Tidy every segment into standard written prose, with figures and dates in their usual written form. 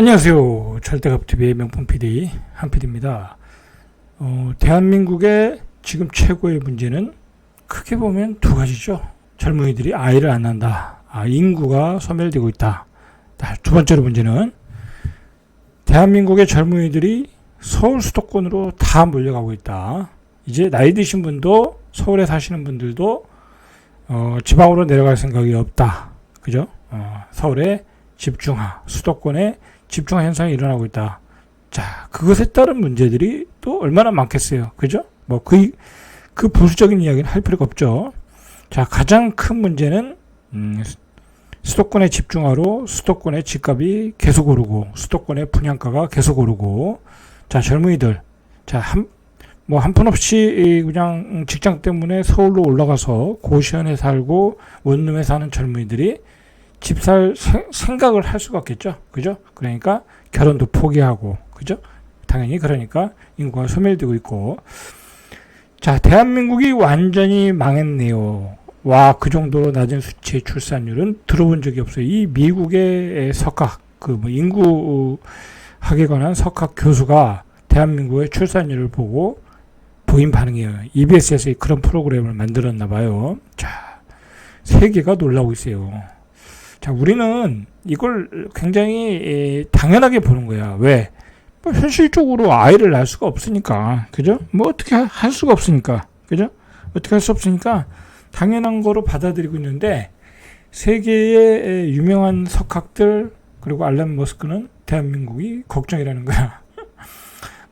안녕하세요. 절대갑TV의 명품 PD 한PD입니다. 대한민국의 지금 최고의 문제는 크게 보면 두 가지죠. 젊은이들이 아이를 안 낳는다. 인구가 소멸되고 있다. 두 번째로 문제는 대한민국의 젊은이들이 서울 수도권으로 다 몰려가고 있다. 이제 나이 드신 분도 서울에 사시는 분들도 지방으로 내려갈 생각이 없다. 그죠? 서울에 집중화, 수도권에 집중화 현상이 일어나고 있다. 자, 그것에 따른 문제들이 또 얼마나 많겠어요. 그죠? 그 보수적인 이야기는 할 필요가 없죠. 자, 가장 큰 문제는, 수도권의 집중화로 수도권의 집값이 계속 오르고, 수도권의 분양가가 계속 오르고, 자, 젊은이들. 자, 한푼없이 그냥 직장 때문에 서울로 올라가서 고시원에 살고 원룸에 사는 젊은이들이 집 살 생각을 할 수가 없겠죠. 그죠? 그러니까 결혼도 포기하고, 그죠? 당연히 그러니까 인구가 소멸되고 있고. 자, 대한민국이 완전히 망했네요. 와, 그 정도로 낮은 수치의 출산율은 들어본 적이 없어요. 이 미국의 석학, 인구학에 관한 석학 교수가 대한민국의 출산율을 보고 보인 반응이에요. EBS에서 그런 프로그램을 만들었나 봐요. 자, 세계가 놀라고 있어요. 자, 우리는 이걸 굉장히 당연하게 보는 거야. 왜? 현실적으로 아이를 낳을 수가 없으니까. 그죠? 어떻게 할 수가 없으니까. 그죠? 어떻게 할 수 없으니까 당연한 거로 받아들이고 있는데, 세계의 유명한 석학들, 그리고 알런 머스크는 대한민국이 걱정이라는 거야.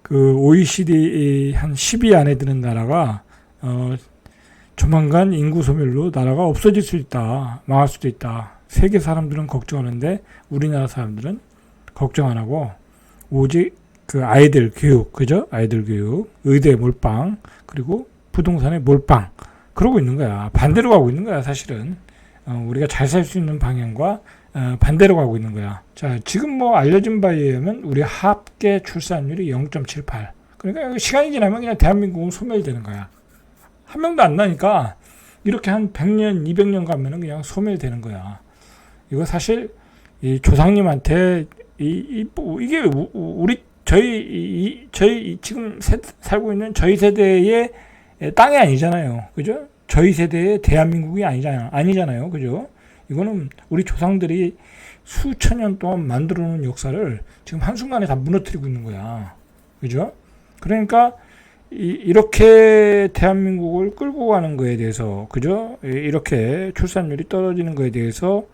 그 OECD 한 10위 안에 드는 나라가, 조만간 인구 소멸로 나라가 없어질 수 있다. 망할 수도 있다. 세계 사람들은 걱정하는데 우리나라 사람들은 걱정 안 하고 오직 그 아이들 교육, 그죠? 아이들 교육, 의대 몰빵, 그리고 부동산에 몰빵, 그러고 있는 거야. 반대로 가고 있는 거야, 사실은. 우리가 잘 살 수 있는 방향과 반대로 가고 있는 거야. 자, 지금 알려진 바에 의하면 우리 합계 출산율이 0.78. 그러니까 시간이 지나면 그냥 대한민국은 소멸되는 거야. 한 명도 안 나니까 이렇게 한 100년, 200년 가면은 그냥 소멸되는 거야. 이거 사실 이 조상님한테 이게 저희 지금 살고 있는 저희 세대의 땅이 아니잖아요. 그죠? 저희 세대의 대한민국이 아니잖아요. 그죠? 이거는 우리 조상들이 수천 년 동안 만들어 놓은 역사를 지금 한순간에 다 무너뜨리고 있는 거야. 그죠? 그러니까 이렇게 대한민국을 끌고 가는 거에 대해서, 그죠? 이렇게 출산율이 떨어지는 거에 대해서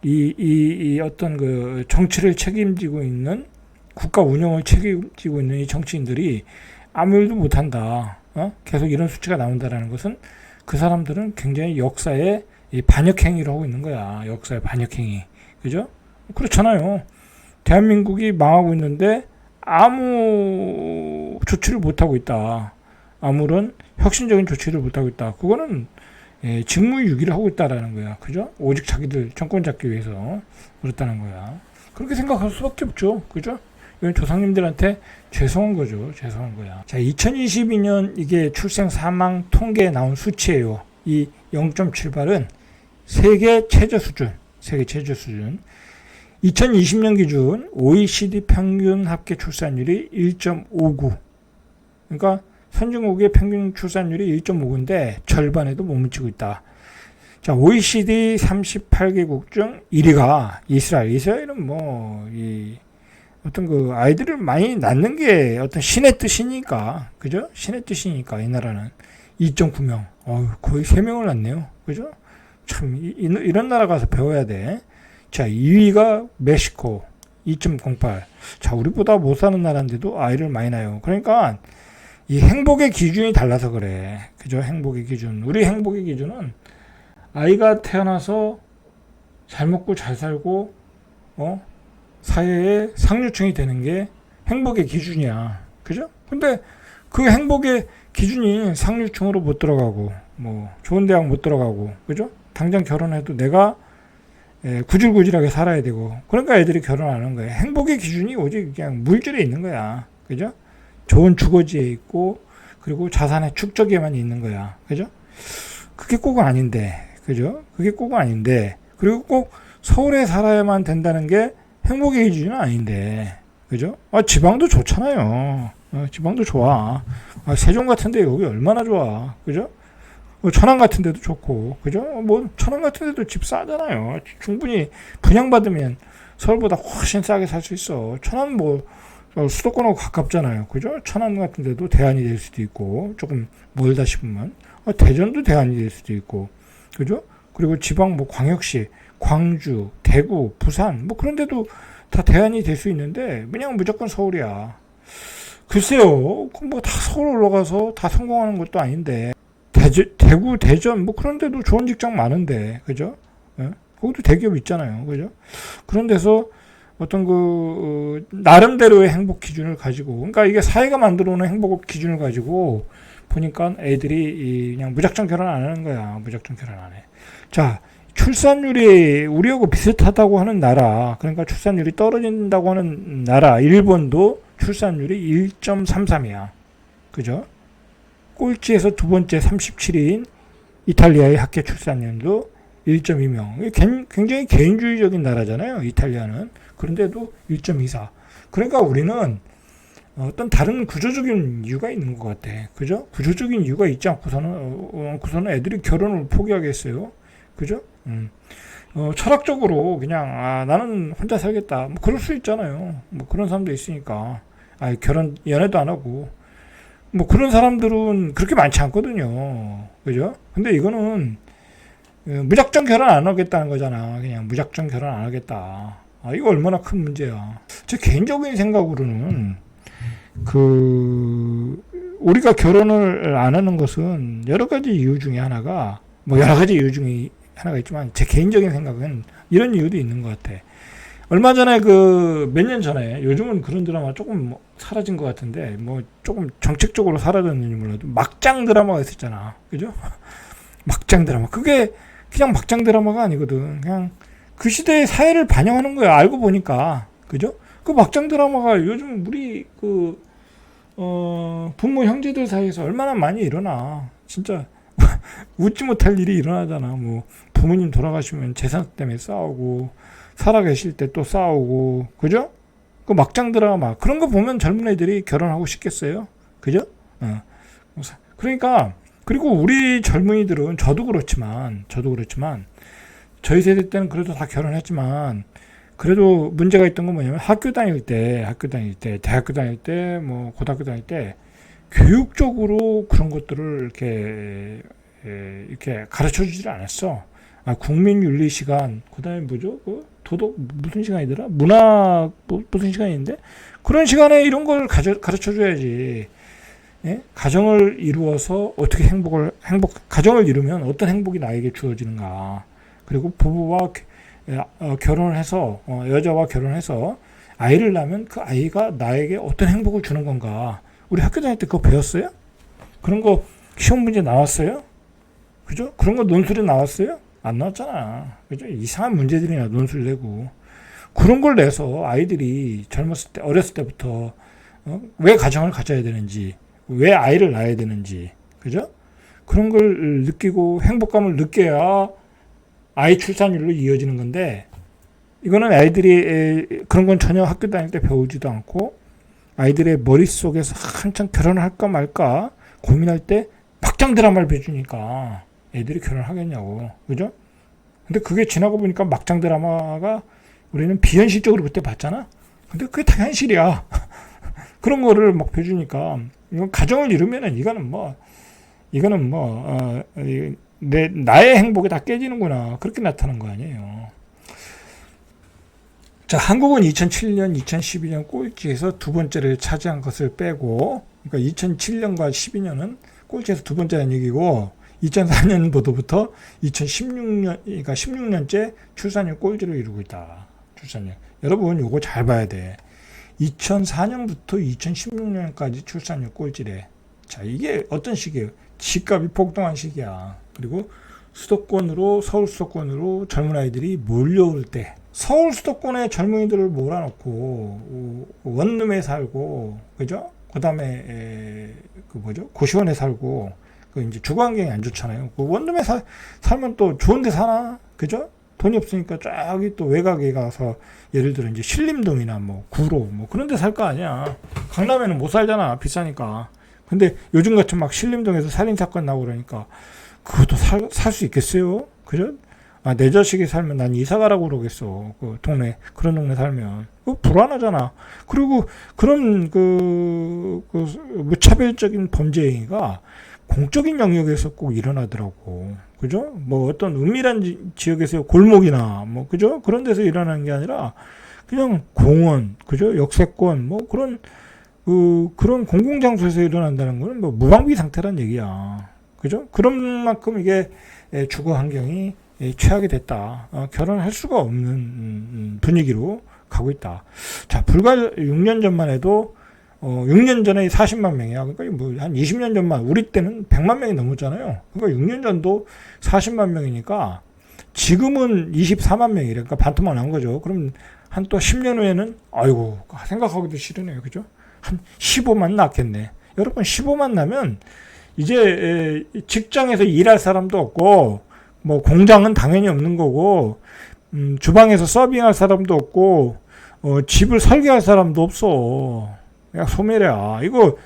이 어떤 그 정치를 책임지고 있는, 국가 운영을 책임지고 있는 이 정치인들이 아무 일도 못한다. 계속 이런 수치가 나온다라는 것은 그 사람들은 굉장히 역사에 반역행위를 하고 있는 거야. 역사의 반역행위. 그죠? 그렇잖아요. 대한민국이 망하고 있는데 아무 조치를 못하고 있다. 아무런 혁신적인 조치를 못하고 있다. 그거는 직무유기를 하고 있다라는 거야. 그죠? 오직 자기들 정권 잡기 위해서 그렇다는 거야. 그렇게 생각할 수밖에 없죠. 그죠? 이건 조상님들한테 죄송한 거죠. 죄송한 거야. 자, 2022년 이게 출생 사망 통계에 나온 수치예요. 이 0.78은 세계 최저 수준. 2020년 기준 OECD 평균 합계 출산율이 1.59. 그러니까 선진국의 평균 출산율이 1.59인데 절반에도 못 미치고 있다. 자, OECD 38개국 중 1위가 이스라엘. 이스라엘은 어떤 그 아이들을 많이 낳는 게 어떤 신의 뜻이니까. 그죠? 신의 뜻이니까 이 나라는 2.9명. 거의 3명을 낳네요. 그죠? 참 이런 나라 가서 배워야 돼. 자, 2위가 멕시코 2.08. 자, 우리보다 못 사는 나라인데도 아이를 많이 낳아요. 그러니까 이 행복의 기준이 달라서 그래. 그죠? 행복의 기준. 우리 행복의 기준은 아이가 태어나서 잘 먹고 잘 살고 사회의 상류층이 되는 게 행복의 기준이야. 그죠? 근데 그 행복의 기준이 상류층으로 못 들어가고 좋은 대학 못 들어가고, 그죠? 당장 결혼해도 내가 구질구질하게 살아야 되고, 그러니까 애들이 결혼 안 하는 거야. 행복의 기준이 오직 그냥 물질에 있는 거야. 그죠? 좋은 주거지에 있고, 그리고 자산의 축적에만 있는 거야. 그죠? 그게 꼭은 아닌데, 그죠? 그게 꼭은 아닌데, 그리고 꼭 서울에 살아야만 된다는 게 행복의 기준은 아닌데, 그죠? 지방도 좋잖아요. 지방도 좋아. 세종 같은데 여기 얼마나 좋아. 그죠? 천안 같은 데도 좋고, 그죠? 천안 같은 데도 집 싸잖아요. 충분히 분양받으면 서울보다 훨씬 싸게 살 수 있어. 천안 수도권하고 가깝잖아요. 그죠? 천안 같은 데도 대안이 될 수도 있고, 조금 멀다 싶으면. 대전도 대안이 될 수도 있고, 그죠? 그리고 지방 광역시, 광주, 대구, 부산, 그런 데도 다 대안이 될 수 있는데, 그냥 무조건 서울이야. 글쎄요, 다 서울 올라가서 다 성공하는 것도 아닌데, 대구, 대전, 그런 데도 좋은 직장 많은데, 그죠? 예? 거기도 대기업 있잖아요. 그죠? 그런 데서 어떤 나름대로의 행복 기준을 가지고, 그러니까 이게 사회가 만들어 놓은 행복 기준을 가지고 보니까 애들이 그냥 무작정 결혼 안 하는 거야. 무작정 결혼 안 해. 자, 출산율이 우리하고 비슷하다고 하는 나라, 그러니까 출산율이 떨어진다고 하는 나라, 일본도 출산율이 1.33이야. 그죠? 꼴찌에서 두 번째 37인 이탈리아의 합계 출산율도 1.2명. 굉장히 개인주의적인 나라잖아요. 이탈리아는. 그런데도 1.24. 그러니까 우리는 어떤 다른 구조적인 이유가 있는 것 같아. 그죠? 구조적인 이유가 있지 않고서는 애들이 결혼을 포기하겠어요. 그죠? 철학적으로 그냥 나는 혼자 살겠다. 그럴 수 있잖아요. 그런 사람도 있으니까. 연애도 안 하고. 그런 사람들은 그렇게 많지 않거든요. 그죠? 근데 이거는 무작정 결혼 안 하겠다는 거잖아. 그냥 무작정 결혼 안 하겠다. 이거 얼마나 큰 문제야. 제 개인적인 생각으로는 우리가 결혼을 안 하는 것은 여러 가지 이유 중에 하나가 여러 가지 이유 중에 하나가 있지만 제 개인적인 생각은 이런 이유도 있는 것 같아. 얼마 전에 몇 년 전에, 요즘은 그런 드라마 조금 사라진 것 같은데 조금 정책적으로 사라졌는지 몰라도 막장 드라마가 있었잖아. 그죠? 막장 드라마. 그게 그냥 막장 드라마가 아니거든. 그냥 그 시대의 사회를 반영하는 거야. 알고 보니까. 그죠? 그 막장 드라마가 요즘 우리 부모 형제들 사이에서 얼마나 많이 일어나. 진짜 웃지 못할 일이 일어나잖아. 부모님 돌아가시면 재산 때문에 싸우고, 살아계실 때 또 싸우고, 그죠? 그 막장 드라마, 그런 거 보면 젊은 애들이 결혼하고 싶겠어요? 그죠? 그러니까, 그리고 우리 젊은이들은, 저도 그렇지만, 저희 세대 때는 그래도 다 결혼했지만, 그래도 문제가 있던 건 뭐냐면, 학교 다닐 때, 대학교 다닐 때, 고등학교 다닐 때, 교육적으로 그런 것들을 이렇게 가르쳐 주질 않았어. 국민윤리 시간, 그 다음에 뭐죠? 도덕, 무슨 시간이더라? 문학, 무슨 시간인데? 그런 시간에 이런 걸 가르쳐 줘야지. 예? 가정을 이루어서 어떻게 가정을 이루면 어떤 행복이 나에게 주어지는가. 그리고 부부와 결혼을 해서, 여자와 결혼해서 아이를 낳으면 그 아이가 나에게 어떤 행복을 주는 건가. 우리 학교 다닐 때 그거 배웠어요? 그런 거 시험 문제 나왔어요? 그죠? 그런 거 논술에 나왔어요? 안 나왔잖아. 그죠? 이상한 문제들이나 논술 내고. 그런 걸 내서 아이들이 어렸을 때부터, 왜 가정을 가져야 되는지, 왜 아이를 낳아야 되는지, 그죠? 그런 걸 느끼고 행복감을 느껴야 아이 출산율로 이어지는 건데, 이거는 아이들이 그런 건 전혀 학교 다닐 때 배우지도 않고, 아이들의 머릿속에서 한참 결혼을 할까 말까 고민할 때 막장 드라마를 배주니까 애들이 결혼하겠냐고. 그죠? 근데 그게 지나고 보니까 막장 드라마가 우리는 비현실적으로 그때 봤잖아? 근데 그게 다 현실이야. 그런 거를 막 배주니까, 이건 가정을 이루면은 나의 행복이 다 깨지는구나. 그렇게 나타난 거 아니에요. 자, 한국은 2007년, 2012년 꼴찌에서 두 번째를 차지한 것을 빼고, 그러니까 2007년과 12년은 꼴찌에서 두 번째라는 얘기고, 2004년도부터 2016년, 그러니까 16년째 출산율 꼴찌를 이루고 있다. 출산율. 여러분, 요거 잘 봐야 돼. 2004년부터 2016년까지 출산율 꼴찌래. 자, 이게 어떤 시기예요? 집값이 폭등한 시기야. 그리고 서울 수도권으로 젊은 아이들이 몰려올 때, 서울 수도권에 젊은이들을 몰아놓고 원룸에 살고, 그죠? 그 다음에 고시원에 살고, 이제 주거 환경이 안 좋잖아요. 원룸에 살면 또 좋은데 사나, 그죠? 돈이 없으니까 저기 또 외곽에 가서 예를 들어 이제 신림동이나 뭐 구로 뭐 그런 데 살 거 아니야. 강남에는 못 살잖아. 비싸니까. 근데 요즘 같이 막 신림동에서 살인사건 나오고 그러니까 그것도 살 수 있겠어요? 그죠? 아, 내 자식이 살면 난 이사 가라고 그러겠어. 그 동네, 그런 동네 살면. 그거 불안하잖아. 그리고 그런 무차별적인 범죄 행위가 공적인 영역에서 꼭 일어나더라고. 그죠? 뭐 어떤 은밀한 지역에서 골목이나 뭐, 그죠? 그런 데서 일어나는 게 아니라 그냥 공원, 그죠? 역세권, 뭐 그런, 그런 공공장소에서 일어난다는 거는 뭐 무방비 상태란 얘기야. 그죠? 그런 만큼 이게 주거 환경이 최악이 됐다. 결혼할 수가 없는 분위기로 가고 있다. 자, 불과 6년 전만 해도 6년 전에 40만 명이야. 그러니까 뭐 한 20년 전만 우리 때는 100만 명이 넘었잖아요. 그러니까 6년 전도 40만 명이니까 지금은 24만 명이래. 그러니까 반토막 난 거죠. 그럼 한 또 10년 후에는 아이고 생각하기도 싫으네요. 그죠? 한 15만 낳겠네. 여러분 15만 나면 이제 직장에서 일할 사람도 없고 뭐 공장은 당연히 없는 거고 주방에서 서빙할 사람도 없고 집을 설계할 사람도 없어. 야 소멸이야. 이거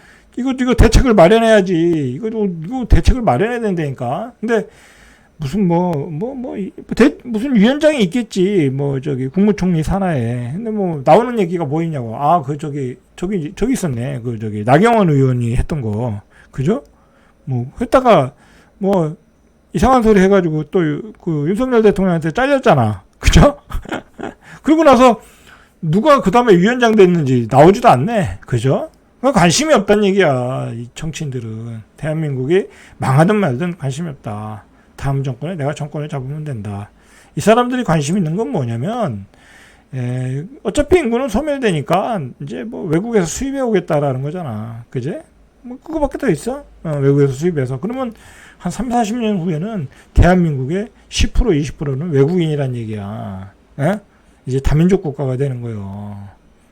대책을 마련해야지. 이거 대책을 마련해야 된다니까. 근데 무슨 무슨 위원장이 있겠지. 뭐 저기 국무총리 산하에. 근데 뭐 나오는 얘기가 뭐 있냐고. 아 그 저기 있었네. 그 저기 나경원 의원이 했던 거. 그죠? 뭐 했다가 뭐 이상한 소리 해가지고 또 그 윤석열 대통령한테 잘렸잖아. 그죠? 그러고 나서 누가 그 다음에 위원장 됐는지 나오지도 않네. 그죠? 관심이 없다는 얘기야. 이 정치인들은. 대한민국이 망하든 말든 관심이 없다. 다음 정권에 내가 정권을 잡으면 된다. 이 사람들이 관심 있는 건 뭐냐면 어차피 인구는 소멸되니까 이제 뭐 외국에서 수입해 오겠다라는 거잖아. 그제? 뭐 그거밖에 더 있어? 외국에서 수입해서. 그러면 한 3, 40년 후에는 대한민국의 10% 20%는 외국인이란 얘기야. 에? 이제 다민족 국가가 되는 거예요.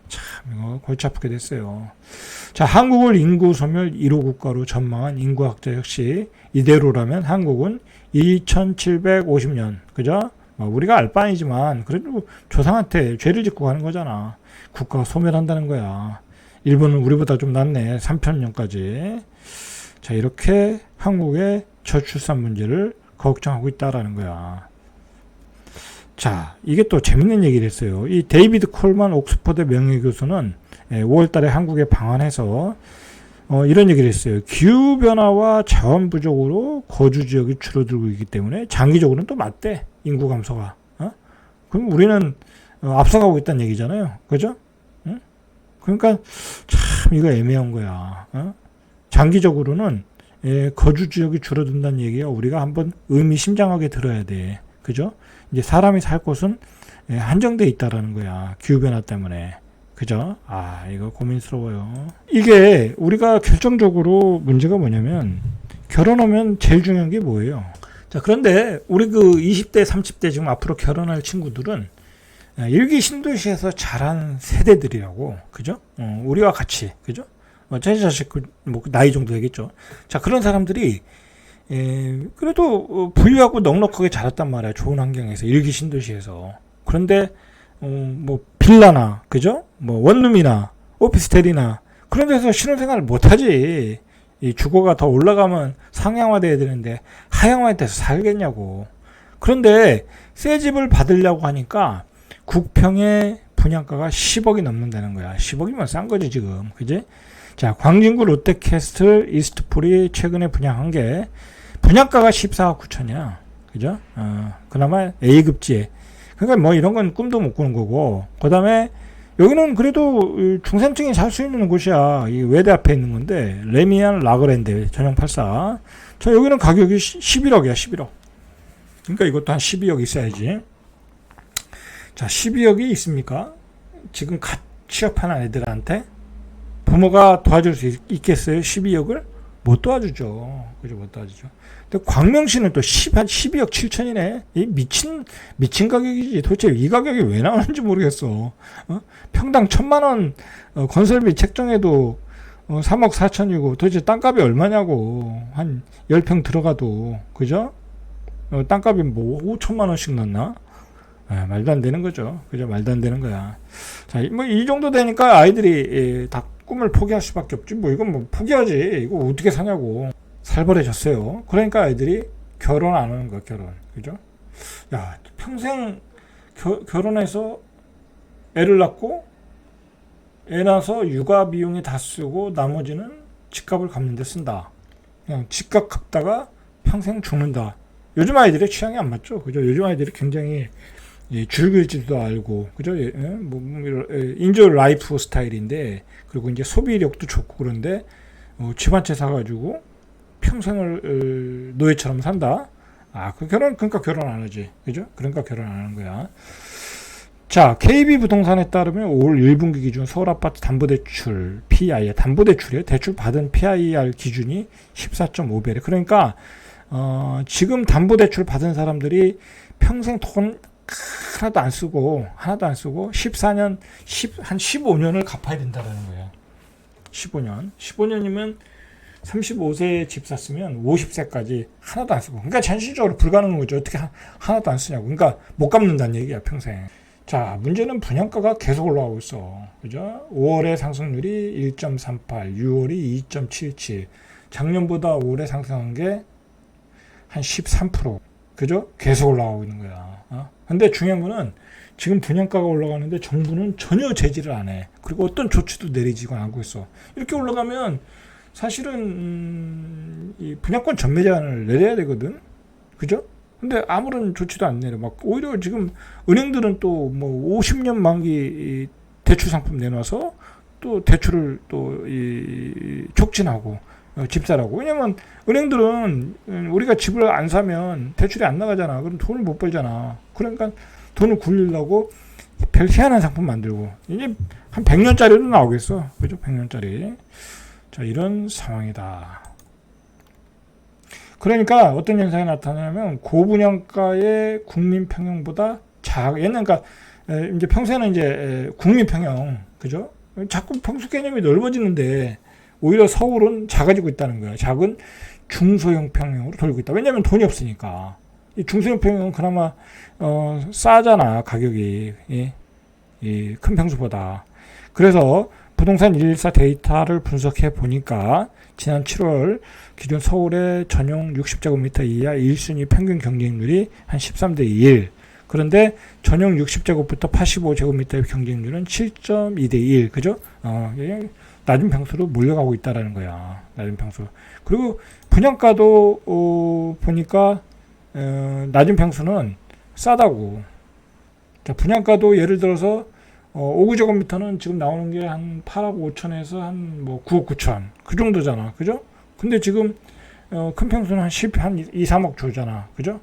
참 이거 골치 아프게 됐어요. 자, 한국을 인구 소멸 1호 국가로 전망한 인구학자 역시 이대로라면 한국은 2750년, 그죠? 우리가 알 바 아니지만 그래도 조상한테 죄를 짓고 가는 거잖아. 국가가 소멸한다는 거야. 일본은 우리보다 좀 낫네. 3000년까지. 자, 이렇게 한국의 저출산 문제를 걱정하고 있다라는 거야. 자, 이게 또 재밌는 얘기를 했어요. 이 데이비드 콜만 옥스퍼드 명예교수는 5월 달에 한국에 방한해서 이런 얘기를 했어요. 기후변화와 자원 부족으로 거주 지역이 줄어들고 있기 때문에 장기적으로는 또 맞대. 인구 감소가. 그럼 우리는 앞서가고 있다는 얘기잖아요. 그죠? 그러니까 참 이거 애매한 거야. 장기적으로는 거주 지역이 줄어든다는 얘기가 우리가 한번 의미심장하게 들어야 돼. 그죠? 이제 사람이 살 곳은 한정돼 있다라는 거야. 기후변화 때문에. 그죠? 아, 이거 고민스러워요. 이게 우리가 결정적으로 문제가 뭐냐면 결혼하면 제일 중요한 게 뭐예요? 자, 그런데 우리 그 20대, 30대 지금 앞으로 결혼할 친구들은 일기 신도시에서 자란 세대들이라고. 그죠? 우리와 같이. 그죠? 제 자식 뭐 나이 정도 되겠죠. 자, 그런 사람들이 그래도 부유하고 넉넉하게 자랐단 말이야. 좋은 환경에서 일기 신도시에서. 그런데 뭐 빌라나 그죠? 뭐 원룸이나 오피스텔이나 그런 데서 신혼생활을 못하지. 이 주거가 더 올라가면 상향화돼야 되는데 하향화돼서 살겠냐고. 그런데 새 집을 받으려고 하니까 국평의 분양가가 10억이 넘는다는 거야. 10억이면 싼 거지 지금. 그지? 자, 광진구 롯데캐슬 이스트폴이 최근에 분양한 게 분양가가 14억 9천이야. 그죠? 그나마 A급지에. 그러니까 뭐 이런 건 꿈도 못 꾸는 거고. 그 다음에 여기는 그래도 중산층이 살 수 있는 곳이야. 이 외대 앞에 있는 건데 레미안 라그랜드 전용 84. 저 여기는 가격이 11억이야. 11억. 그러니까 이것도 한 12억 있어야지. 자, 12억이 있습니까? 지금 갓 취업하는 애들한테 부모가 도와줄 수 있겠어요? 12억을? 못 도와주죠. 그죠? 못 도와주죠. 근데 광명시는 또 한 12억 7천이네. 이 미친 가격이지. 도대체 이 가격이 왜 나오는지 모르겠어. 평당 1,000만원 건설비 책정해도 3억 4천이고 도대체 땅값이 얼마냐고. 한 10평 들어가도. 그죠? 땅값이 뭐 5천만원씩 넣나? 말도 안 되는 거죠. 그죠? 말도 안 되는 거야. 자, 뭐 이 정도 되니까 아이들이 다 꿈을 포기할 수밖에 없지. 뭐 이건 뭐 포기하지. 이거 어떻게 사냐고. 살벌해졌어요. 그러니까 아이들이 결혼 안 하는 거야. 결혼. 그죠? 야, 평생 결혼해서 애를 낳고 애 낳아서 육아 비용이 다 쓰고 나머지는 집값을 갚는 데 쓴다. 그냥 집값 갚다가 평생 죽는다. 요즘 아이들의 취향이 안 맞죠. 그죠? 요즘 아이들이 굉장히 줄글지도 알고, 그죠? 인조 라이프 스타일인데, 그리고 이제 소비력도 좋고 그런데, 집 한 채 사가지고 평생을 노예처럼 산다. 그러니까 결혼 안 하지. 그죠? 그러니까 결혼 안 하는 거야. 자, KB부동산에 따르면 올 1분기 기준 서울 아파트 담보대출 PIR, 담보대출이에요. 대출 받은 PIR 기준이 14.5배래. 그러니까, 지금 담보대출 받은 사람들이 평생 돈 하나도 안 쓰고 14년, 한 15년을 갚아야 된다는 거예요. 15년이면 35세에 집 샀으면 50세까지 하나도 안 쓰고. 그러니까 현실적으로 불가능한 거죠. 어떻게 하나도 안 쓰냐고. 그러니까 못 갚는다는 얘기야, 평생. 자, 문제는 분양가가 계속 올라가고 있어. 그죠? 5월에 상승률이 1.38, 6월이 2.77. 작년보다 올해 상승한 게 한 13%. 그죠? 계속 올라가고 있는 거야. 근데 중요한 거는 지금 분양가가 올라가는데 정부는 전혀 제지를 안 해. 그리고 어떤 조치도 내리지가 않고 있어. 이렇게 올라가면 사실은 이 분양권 전매 제한을 내려야 되거든. 그죠? 근데 아무런 조치도 안 내려. 막 오히려 지금 은행들은 또 뭐 50년 만기 대출 상품 내놔서 또 대출을 또 촉진하고 집사라고. 왜냐면 은행들은 우리가 집을 안 사면 대출이 안 나가잖아. 그럼 돈을 못 벌잖아. 그러니까 돈을 굴리려고 별 희한한 상품 만들고. 이제 한 100년짜리도 나오겠어. 그죠? 100년짜리. 자, 이런 상황이다. 그러니까 어떤 현상이 나타나냐면 고분양가의 국민 평형보다 옛날 그러니까 이제 평소에는 이제 국민 평형. 그죠? 자꾸 평수 개념이 넓어지는데 오히려 서울은 작아지고 있다는 거예요. 작은 중소형 평형으로 돌고 있다. 왜냐하면 돈이 없으니까. 이 중소형 평형은 그나마 싸잖아, 가격이. 이 큰 평수보다. 그래서 부동산 114 데이터를 분석해 보니까 지난 7월 기존 서울의 전용 60제곱미터 이하 1순위 평균 경쟁률이 한 13대 1. 그런데 전용 60제곱부터 85제곱미터의 경쟁률은 7.2대 1. 그죠? 낮은 평수로 몰려가고 있다라는 거야. 낮은 평수. 그리고 분양가도 보니까 낮은 평수는 싸다고. 자, 분양가도 예를 들어서 5구제곱미터는 지금 나오는 게 한 8억 5천에서 한 뭐 9억 9천 그 정도잖아. 그죠? 근데 지금 큰 평수는 한 2, 3억 주잖아. 그죠?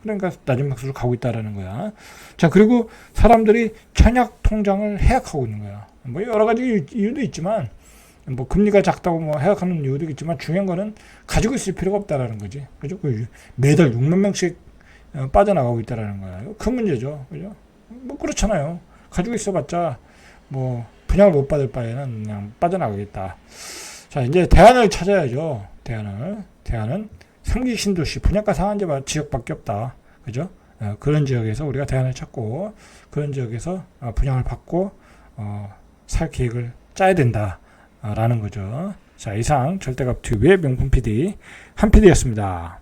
그러니까 낮은 평수로 가고 있다라는 거야. 자, 그리고 사람들이 청약 통장을 해약하고 있는 거야. 뭐 여러 가지 이유도 있지만 뭐 금리가 작다고 뭐 해약하는 이유도 있지만 중요한 거는 가지고 있을 필요가 없다라는 거지. 그죠? 매달 6만 명씩 빠져나가고 있다라는 거야. 이거 큰 문제죠. 그죠? 뭐 그렇잖아요. 가지고 있어봤자 뭐 분양을 못 받을 바에는 그냥 빠져나가겠다. 자, 이제 대안을 찾아야죠. 대안은 상기 신도시 분양가 상한제 지역밖에 없다. 그죠? 그런 지역에서 우리가 대안을 찾고 그런 지역에서 분양을 받고 살 계획을 짜야 된다라는 거죠. 자, 이상 절대값 튜브의 명품 PD 한 PD였습니다.